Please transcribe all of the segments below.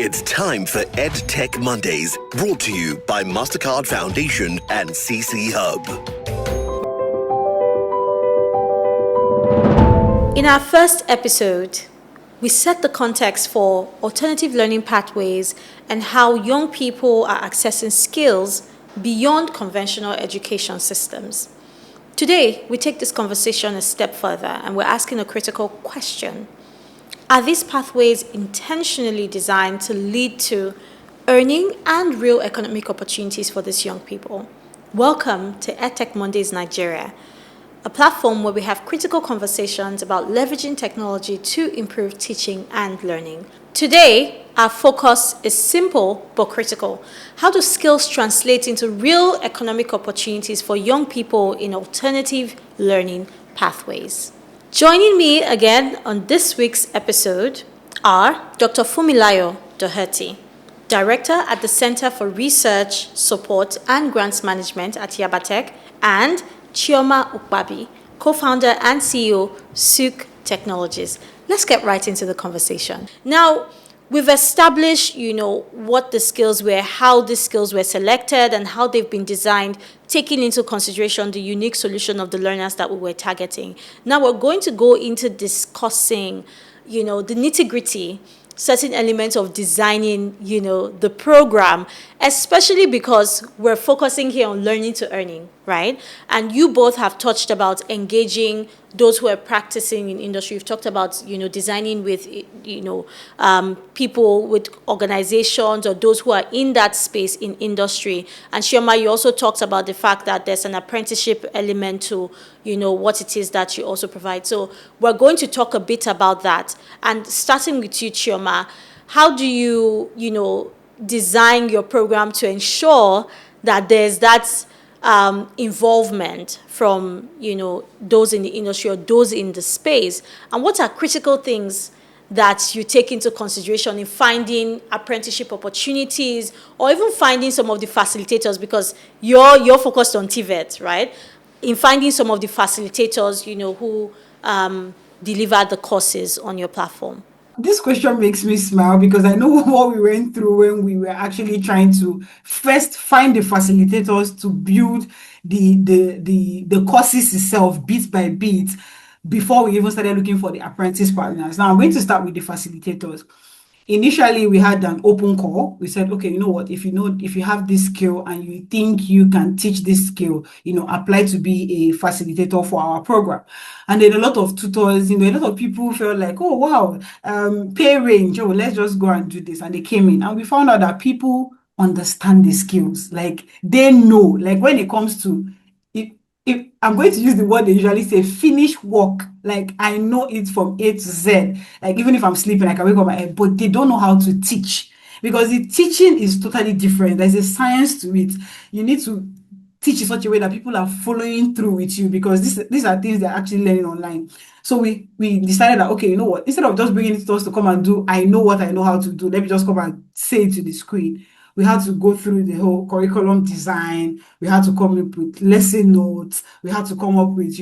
It's time for EdTech Mondays, brought to you by MasterCard Foundation and CC Hub. In our first episode, we set the context for alternative learning pathways and how young people are accessing skills beyond conventional education systems. Today, we take this conversation a step further and we're asking a critical question. Are these pathways intentionally designed to lead to earning and real economic opportunities for these young people? Welcome to EdTech Mondays Nigeria, a platform where we have critical conversations about leveraging technology to improve teaching and learning. Today, our focus is simple but critical. How do skills translate into real economic opportunities for young people in alternative learning pathways? Joining me again on this week's episode are Dr. Fumilayo Doherty, Director at the Center for Research, Support and Grants Management at Yaba Tech, and Chioma Ukpabi, Co-founder and CEO, Sook Technologies. Let's get right into the conversation. Now, we've established, what the skills were, how the skills were selected, and how they've been designed, taking into consideration the unique solution of the learners that we were targeting. Now, we're going to go into discussing, the nitty-gritty, certain elements of designing, the program, especially because we're focusing here on learning to earning, right? And you both have touched about engaging those who are practicing in industry. You've talked about, designing with, people with organizations or those who are in that space in industry. And Chioma, you also talked about the fact that there's an apprenticeship element to, what it is that you also provide. So we're going to talk a bit about that. And starting with you, Chioma, how do you, design your program to ensure that there's that involvement from, those in the industry or those in the space? And what are critical things that you take into consideration in finding apprenticeship opportunities or even finding some of the facilitators, because you're focused on TVET, right? In finding some of the facilitators, who deliver the courses on your platform. This question makes me smile because I know what we went through when we were actually trying to first find the facilitators to build the courses itself bit by bit before we even started looking for the apprentice partners. Now I'm going to start with the facilitators. Initially, we had an open call. We said, okay, you know what, if you have this skill and you think you can teach this skill, apply to be a facilitator for our program. And then a lot of tutors, a lot of people felt like, oh, wow, pay range, let's just go and do this. And they came in and we found out that people understand the skills. Like they know, like when it comes to, if I'm going to use the word they usually say, finish work. Like I know it from A to Z. Like even if I'm sleeping, I can wake up my head, but they don't know how to teach because the teaching is totally different. There's a science to it. You need to teach in such a way that people are following through with you because these are things they're actually learning online. So we decided that, okay, you know what, instead of just bringing tutors to come and do, I know what I know how to do, let me just come and say it to the screen. We had to go through the whole curriculum design. We had to come up with lesson notes. We had to come up with,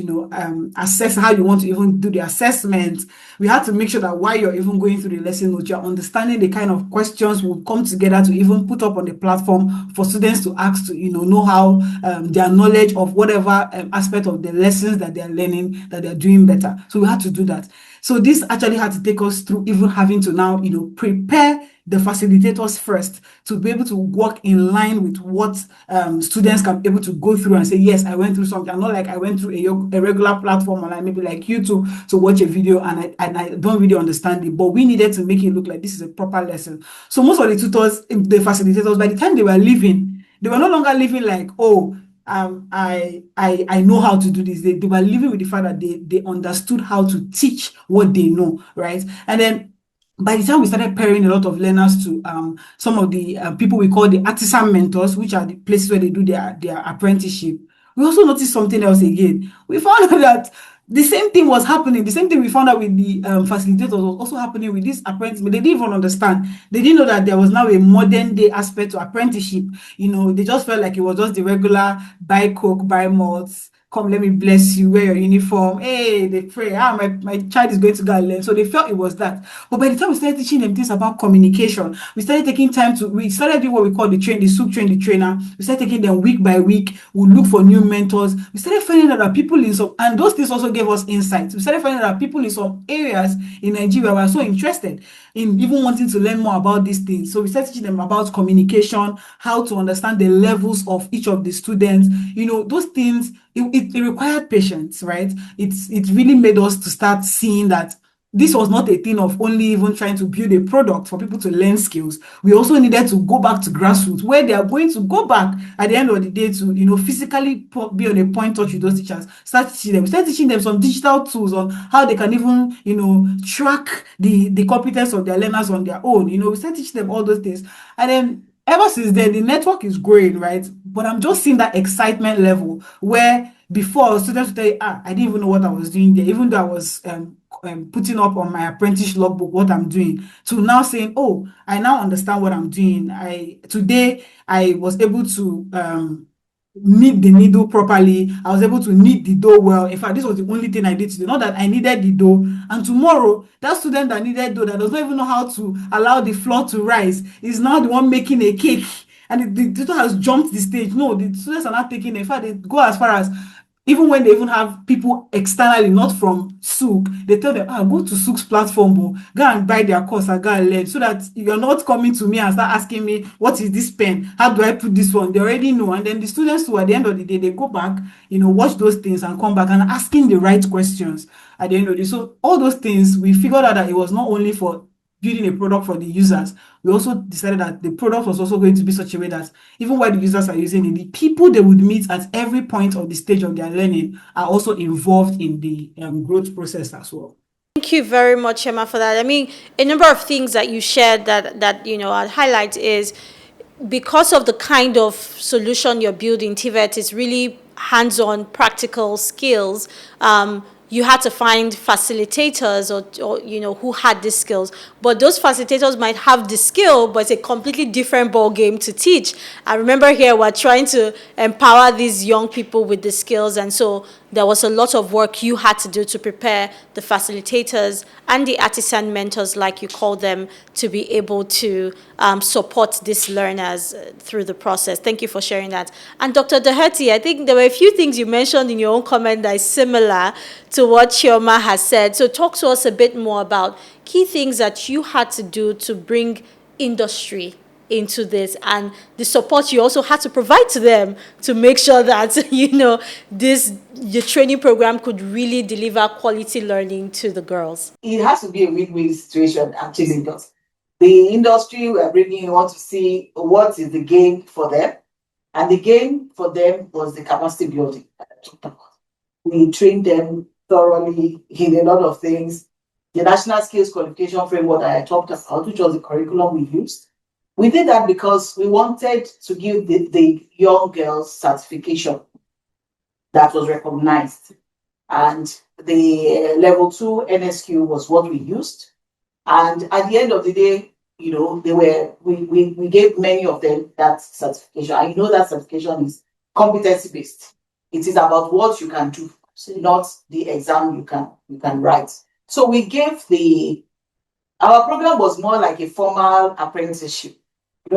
assess how you want to even do the assessment. We had to make sure that while you're even going through the lesson notes, you're understanding the kind of questions will come together to even put up on the platform for students to ask to, know how their knowledge of whatever aspect of the lessons that they're learning, that they're doing better. So we had to do that. So this actually had to take us through even having to now, prepare the facilitators first to be able to work in line with what students can be able to go through and say, yes, I went through something. Not like I went through a regular platform and I maybe like YouTube to watch a video and I don't really understand it. But we needed to make it look like this is a proper lesson. So most of the tutors, the facilitators, by the time they were leaving, they were no longer living like, oh, I know how to do this. They were living with the fact that they understood how to teach what they know, right? And then by the time we started pairing a lot of learners to some of the people we call the artisan mentors, which are the places where they do their apprenticeship, we also noticed something else again. We found out that the same thing was happening. The same thing we found out with the facilitators was also happening with this apprentice, but they didn't even understand. They didn't know that there was now a modern day aspect to apprenticeship. They just felt like it was just the regular buy coke, buy malts, come, let me bless you, wear your uniform. Hey, they pray. My child is going to go and learn. So they felt it was that. But by the time we started teaching them things about communication, we started taking time we started doing what we call the Sook train the trainer. We started taking them week by week. We look for new mentors. We started finding out that people in some, and those things also gave us insights. We started finding out that people in some areas in Nigeria were so interested in even wanting to learn more about these things. So we started teaching them about communication, how to understand the levels of each of the students. Those things, it required patience, right? It really made us to start seeing that this was not a thing of only even trying to build a product for people to learn skills. We also needed to go back to grassroots, where they are going to go back at the end of the day to, physically be on a point touch with those teachers. Start teaching them some digital tools on how they can even, track the competence of their learners on their own. We start teaching them all those things. And then ever since then, the network is growing, right? But I'm just seeing that excitement level where before students would tell you, I didn't even know what I was doing there, even though I was putting up on my apprentice logbook what I'm doing, to now saying, oh, I now understand what I'm doing. Today I was able to knead the needle properly. I was able to knead the dough well. In fact, this was the only thing I did today. Not that I needed the dough. And tomorrow, that student that needed dough, that does not even know how to allow the flour to rise, is now the one making a cake. And the tutor has jumped the stage. No, the students are not taking it. In fact, they go as far as, even when they even have people externally, not from SUWK, they tell them, go to SUWK's platform, go and buy their course and go and learn, so that you're not coming to me and start asking me, what is this pen? How do I put this one? They already know. And then the students who, at the end of the day, they go back, watch those things and come back and asking the right questions at the end of the day. So all those things, we figured out that it was not only for building a product for the users. We also decided that the product was also going to be such a way that even while the users are using it, the people they would meet at every point of the stage of their learning are also involved in the growth process as well. Thank you very much, Emma, for that. I mean, a number of things that you shared that I'd highlight is, because of the kind of solution you're building, TVET is really hands-on practical skills. You had to find facilitators or who had these skills, but those facilitators might have the skill, but it's a completely different ball game to teach. I remember here we're trying to empower these young people with the skills, and so there was a lot of work you had to do to prepare the facilitators and the artisan mentors, like you call them, to be able to support these learners through the process. Thank you for sharing that. And Dr. Doherty, I think there were a few things you mentioned in your own comment that is similar to what Chioma has said. So talk to us a bit more about key things that you had to do to bring industry into this, and the support you also had to provide to them to make sure that your training program could really deliver quality learning to the girls. It has to be a win-win situation, actually, because the industry we are bringing in want to see what is the gain for them, and the gain for them was the capacity building that I talked about. We trained them thoroughly in a lot of things. The National Skills Qualification Framework that I talked about, which was the curriculum we used, we did that because we wanted to give the young girls certification that was recognized. And the level 2 NSQ was what we used. And at the end of the day, we gave many of them that certification. I know that certification is competency based. It is about what you can do, not the exam you can write. So we gave our program was more like a formal apprenticeship.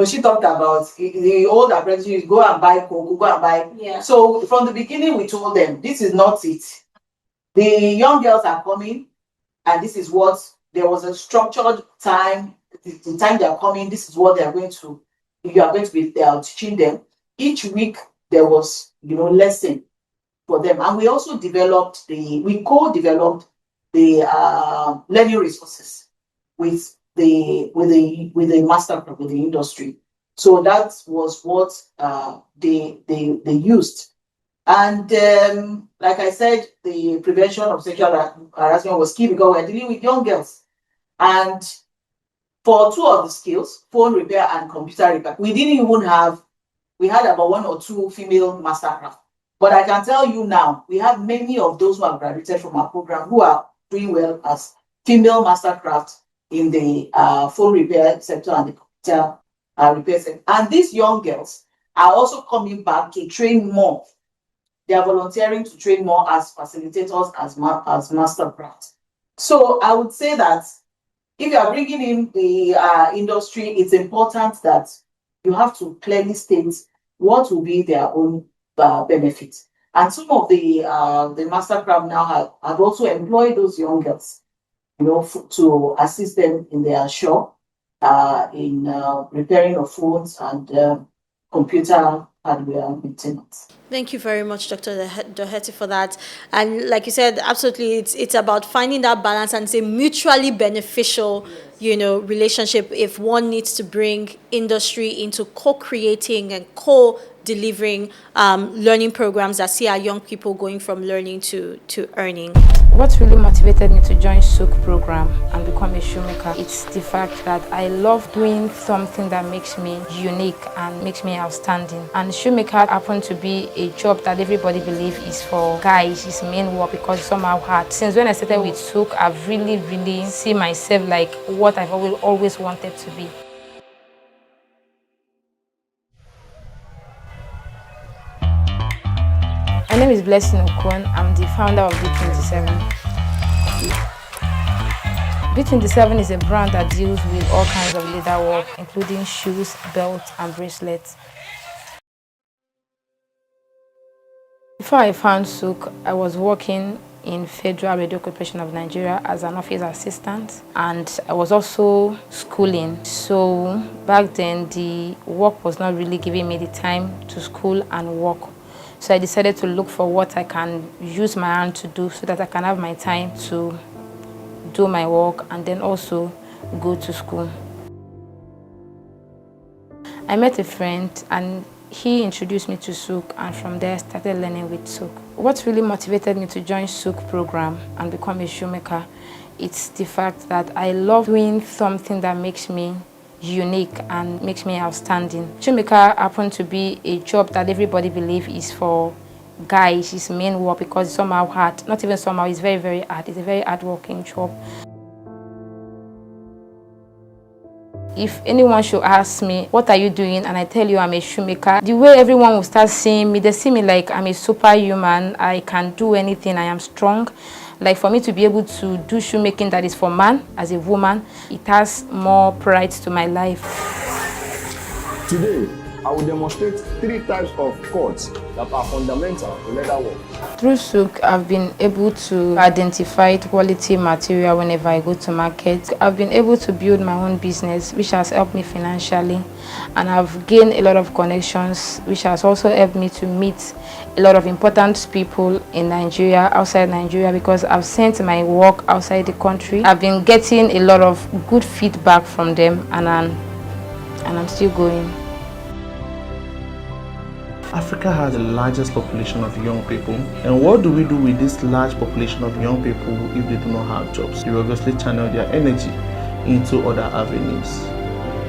She talked about the old apprenticeship, go and buy cocoa, go and buy. Yeah. So from the beginning, we told them, this is not it. The young girls are coming, and this is what, there was a structured time. The time they are coming, this is what you are going to be teaching them. Each week, there was, lesson for them. And we also we co-developed the learning resources with the master, with the industry. So that was what they used. And like I said, the prevention of sexual harassment was key because we're dealing with young girls. And for two of the skills, phone repair and computer repair, we had about 1 or 2 female mastercraft. But I can tell you now, we have many of those who have graduated from our program who are doing well as female mastercraft in the phone repair sector and the computer repair sector. And these young girls are also coming back to train more they are volunteering to train more as facilitators, as master crafts. So I would say that if you are bringing in the industry, it's important that you have to clearly state what will be their own benefits. And some of the mastercraft now have also employed those young girls, to assist them in their shop, in repairing of phones and computer hardware maintenance. Thank you very much, Dr. Doherty, for that. And like you said, absolutely, it's about finding that balance, and it's a mutually beneficial, relationship if one needs to bring industry into co-creating and co-delivering learning programs that see our young people going from learning to earning. What really motivated me to join SUWK program and become a shoemaker, it's the fact that I love doing something that makes me unique and makes me outstanding. And shoemaker happened to be a job that everybody believes is for guys, it's main work because it's somehow hard. Since when I started with SUWK, I've really seen myself like what I've always wanted to be. My name is Blessing Okon. I'm the founder of B27. B27 is a brand that deals with all kinds of leather work, including shoes, belts, and bracelets. Before I found SUWK, I was working in Federal Radio Corporation of Nigeria as an office assistant, and I was also schooling. So back then, the work was not really giving me the time to school and work. So I decided to look for what I can use my hand to do so that I can have my time to do my work and then also go to school. I met a friend and he introduced me to SUWK, and from there I started learning with SUWK. What really motivated me to join SUWK program and become a shoemaker, it's the fact that I love doing something that makes me unique and makes me outstanding. Shoemaker happened to be a job that everybody believes is for guys, it's main work because it's somehow hard. Not even somehow, it's very hard. It's a very hard-working job. If anyone should ask me, what are you doing? And I tell you I'm a shoemaker, the way everyone will start seeing me, they see me like I'm a superhuman. I can do anything, I am strong. Like for me to be able to do shoemaking that is for man, as a woman, it has more pride to my life. Today, I will demonstrate 3 types of cords that are fundamental to leather work. Through SUWK, I've been able to identify quality material whenever I go to market. I've been able to build my own business, which has helped me financially. And I've gained a lot of connections, which has also helped me to meet a lot of important people in Nigeria, outside Nigeria, because I've sent my work outside the country. I've been getting a lot of good feedback from them, and I'm still going. Africa has the largest population of young people, and what do we do with this large population of young people if they do not have jobs? You obviously channel their energy into other avenues.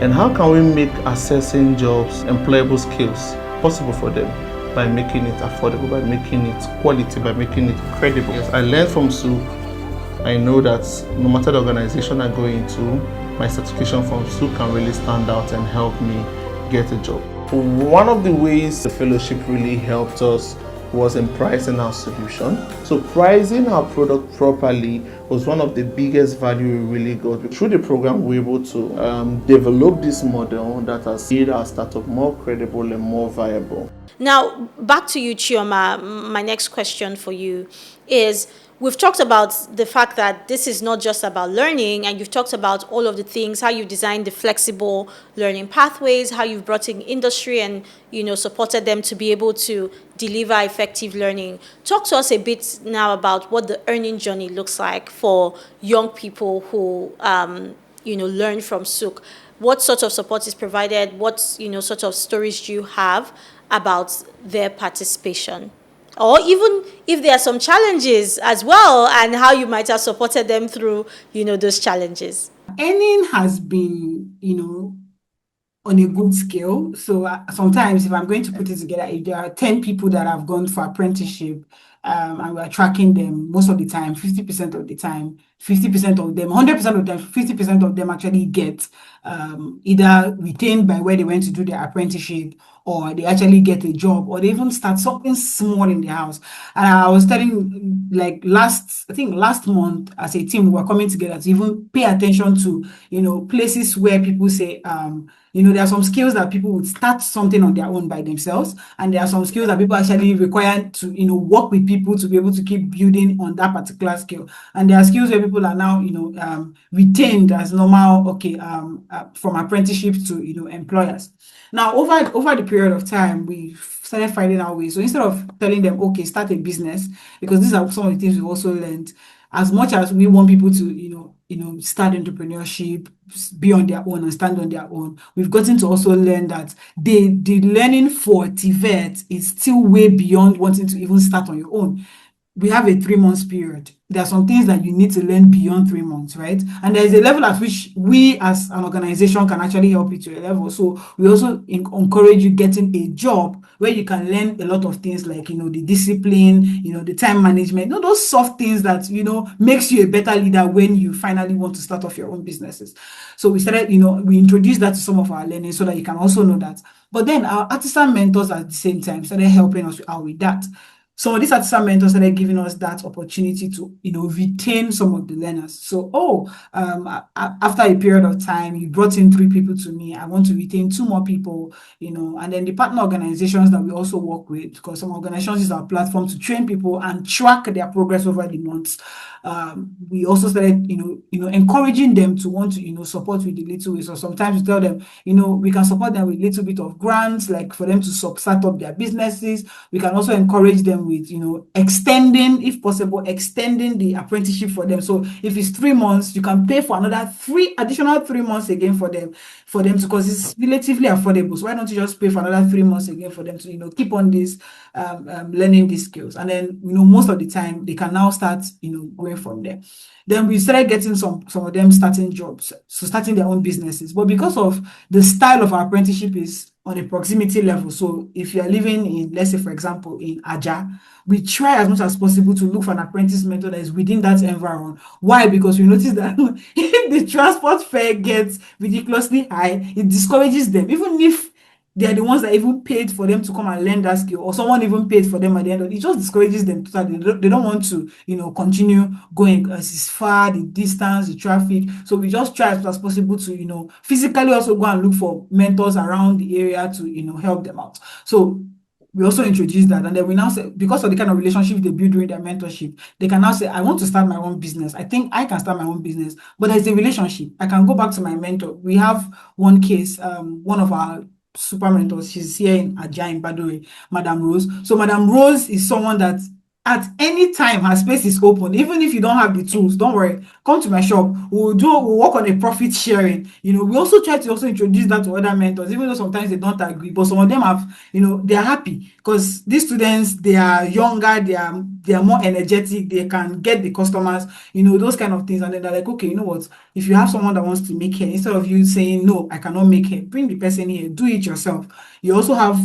And how can we make accessing jobs, employable skills possible for them? By making it affordable, by making it quality, by making it credible. Yes, I learned from SUWK. I know that no matter the organization I go into, my certification from SUWK can really stand out and help me get a job. One of the ways the fellowship really helped us was in pricing our solution. So pricing our product properly was one of the biggest value we really got. Through the program, we were able to develop this model that has made our startup more credible and more viable. Now, back to you, Chioma. My next question for you is, we've talked about the fact that this is not just about learning, and you've talked about all of the things, how you've designed the flexible learning pathways, how you've brought in industry and, supported them to be able to deliver effective learning. Talk to us a bit now about what the earning journey looks like for young people who, learn from SUWK. What sort of support is provided? What, sort of stories do you have about their participation? Or even if there are some challenges as well, and how you might have supported them through, those challenges. Earning has been, on a good scale. So sometimes if I'm going to put it together, if there are 10 people that have gone for apprenticeship, and we're tracking them most of the time, 50% of the time, 50% of them, 100% of them, 50% of them actually get either retained by where they went to do their apprenticeship, or they actually get a job, or they even start something small in their house. And I was telling, like I think last month, as a team, we were coming together to even pay attention to, places where people say, there are some skills that people would start something on their own by themselves, and there are some skills that people actually require to, work with people to be able to keep building on that particular skill. And there are skills where people are now, retained as normal, from apprenticeship to, employers. Now, over the period of time, we started finding our ways. So instead of telling them, okay, start a business, because these are some of the things we've also learned. As much as we want people to, start entrepreneurship, be on their own and stand on their own, we've gotten to also learn that the learning for TVET is still way beyond wanting to even start on your own. We have a 3 months period. There are some things that you need to learn beyond 3 months, right? And there is a level at which we as an organization can actually help you to a level. So we also encourage you getting a job where you can learn a lot of things like, the discipline, the time management, those soft things that, makes you a better leader when you finally want to start off your own businesses. So we started, we introduced that to some of our learning so that you can also know that. But then our artisan mentors at the same time started helping us out with that. So these artisan mentors started giving us that opportunity to, retain some of the learners. So, after a period of time, you brought in 3 people to me. I want to retain 2 more people, and then the partner organizations that we also work with, because some organizations use our platform to train people and track their progress over the months. We also started, encouraging them to want to, support with the little ways. So sometimes we tell them, we can support them with a little bit of grants, like for them to start up their businesses. We can also encourage them with, extending, if possible, extending the apprenticeship for them. So if it's 3 months, you can pay for another additional 3 months again for them, because it's relatively affordable. So why don't you just pay for another 3 months again for them to, keep on this, learning these skills. And then, most of the time they can now start, going from there. Then we started getting some of them starting jobs, so starting their own businesses. But because of the style of our apprenticeship is on a proximity level, so if you are living in, let's say, for example, in Aja, we try as much as possible to look for an apprentice mentor that is within that environment. Why? Because we notice that if the transport fare gets ridiculously high, it discourages them, even if they are the ones that even paid for them to come and learn that skill, or someone even paid for them at the end of it. It just discourages them totally. They don't want to, continue going because it's far, the distance, the traffic. So we just try as much as possible to, physically also go and look for mentors around the area to, help them out. So we also introduced that, and then we now say, because of the kind of relationship they build during their mentorship, they can now say, I want to start my own business. I think I can start my own business, but there's a relationship. I can go back to my mentor. We have one case, one of our super mentors, she's here in Aja in Badore, Madam Rose. So Madam Rose is someone that at any time her space is open. Even if you don't have the tools, don't worry, come to my shop. We'll work on a profit sharing. We also try to also introduce that to other mentors, even though sometimes they don't agree, but some of them have, they're happy because these students, they are younger, they are more energetic, they can get the customers, those kind of things. And then they're like, okay, you know what, if you have someone that wants to make hair, instead of you saying, no, I cannot make hair, bring the person here, do it yourself. You also have,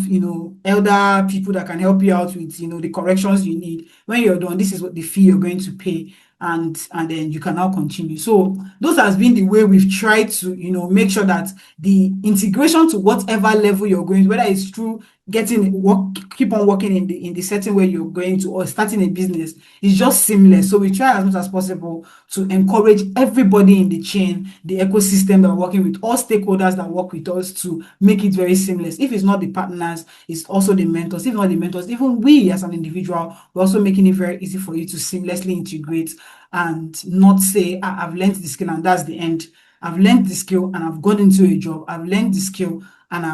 elder people that can help you out with, the corrections you need. When you're done, this is what the fee you're going to pay, and then you can now continue. So those has been the way we've tried to, make sure that the integration to whatever level you're going, whether it's through keep on working in the setting where you're going to, or starting a business, is just seamless. So we try as much as possible to encourage everybody in the chain, the ecosystem that we're working with, all stakeholders that work with us, to make it very seamless. If it's not the partners, it's also the mentors. If not the mentors, even we as an individual, we're also making it very easy for you to seamlessly integrate and not say, I've learned the skill and that's the end. I've learned the skill and I've gone into a job. I've learned the skill and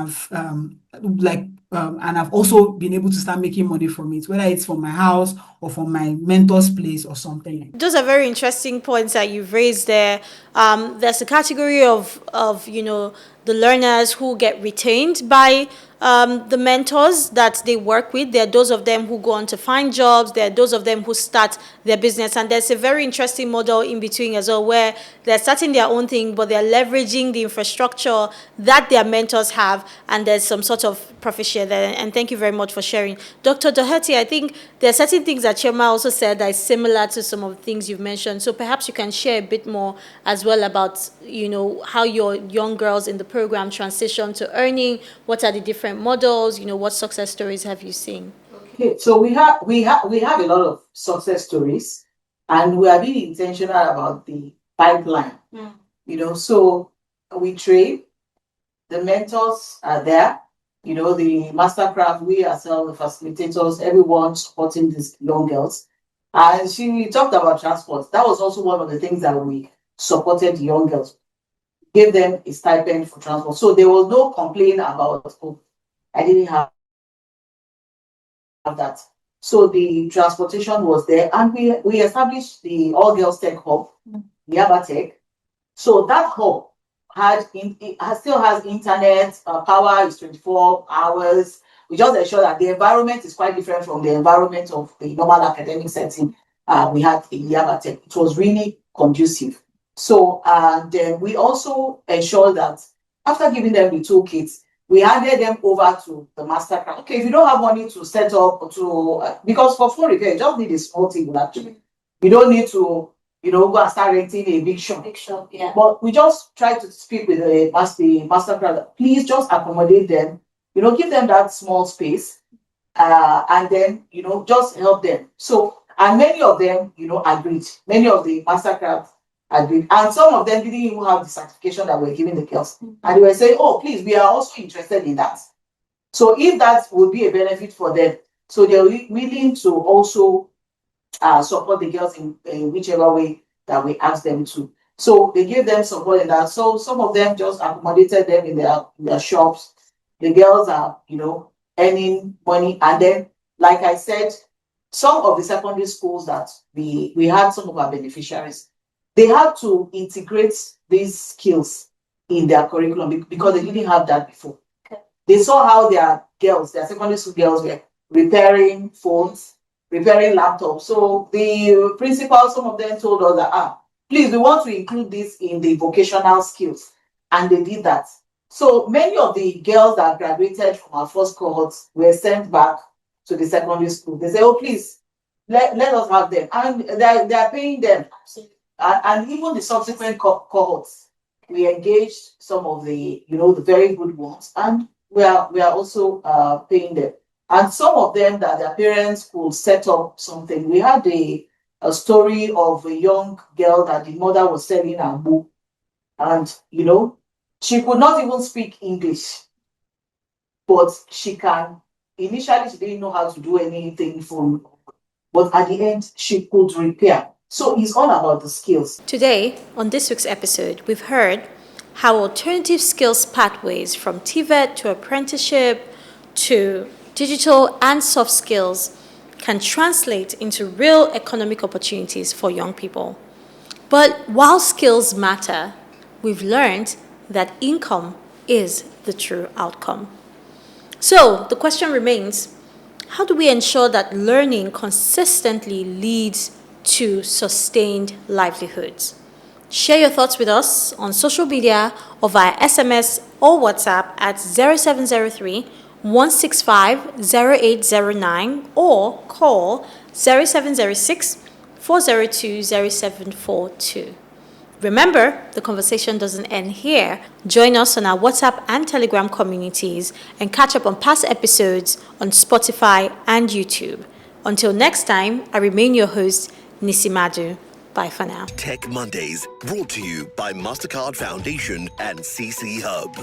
I've also been able to start making money from it, whether it's from my house or from my mentor's place or something. Those are very interesting points that you've raised there. There's a category of the learners who get retained by the mentors that they work with. There are those of them who go on to find jobs. There are those of them who start their business. And there's a very interesting model in between as well, where they're starting their own thing, but they're leveraging the infrastructure that their mentors have, and there's some sort of profit share there. And thank you very much for sharing. Dr. Doherty, I think there are certain things that Chioma also said that is similar to some of the things you've mentioned. So perhaps you can share a bit more as well about, how your young girls in the program transition to earning. What are the different models? What success stories have you seen? Okay, so we have a lot of success stories, and we are being intentional about the pipeline. So we train, the mentors are there, the mastercraft, we ourselves, the facilitators, everyone supporting these young girls. And she talked about transport. That was also one of the things that we supported the young girls, gave them a stipend for transport. So there was no complaint about, oh, I didn't have that. So the transportation was there, and we established the All Girls Tech Hub, Yaba Tech. So that hub still has internet, power is 24 hours. We just ensure that the environment is quite different from the environment of the normal academic setting we had in Yaba Tech. It was really conducive. So then we also ensure that after giving them the toolkits, we handed them over to the mastercraft. Okay, if you don't have money to set up because for phone repair, you just need a small table actually. You don't need to go and start renting a big shop. Yeah. But we just try to speak with the mastercraft. Please just accommodate them. Give them that small space, and then just help them. So, and many of them agreed. Many of the mastercraft agreed, and some of them didn't even have the certification that we're giving the girls, and they were saying, "Oh, please, we are also interested in that." So, if that would be a benefit for them, so they're willing to also support the girls in whichever way that we ask them to. So they give them support in that. So some of them just accommodated them in their shops. The girls are, earning money. And then, like I said, some of the secondary schools that we had some of our beneficiaries, they had to integrate these skills in their curriculum because they didn't have that before. Okay. They saw how their secondary school girls were repairing phones, repairing laptops. So the principal, some of them told us that, please, we want to include this in the vocational skills. And they did that. So many of the girls that graduated from our first cohorts were sent back to the secondary school. They say, oh, please, let us have them. And they are paying them. And even the subsequent cohorts, we engaged some of the, the very good ones. And we are also paying them. And some of them that their parents could set up something. We had a story of a young girl that the mother was selling her book. And, she could not even speak English. But initially she didn't know how to do anything but at the end, she could repair. So it's all about the skills. Today, on this week's episode, we've heard how alternative skills pathways from TVET to apprenticeship to digital and soft skills can translate into real economic opportunities for young people. But while skills matter, we've learned that income is the true outcome. So the question remains, how do we ensure that learning consistently leads to sustained livelihoods? Share your thoughts with us on social media or via SMS or WhatsApp at 0703 165 0809 or call 0706 402 0742. Remember, the conversation doesn't end here. Join us on our WhatsApp and Telegram communities and catch up on past episodes on Spotify and YouTube. Until next time, I remain your host, Nisimadu. Bye for now. Tech Mondays, brought to you by MasterCard Foundation and CC Hub.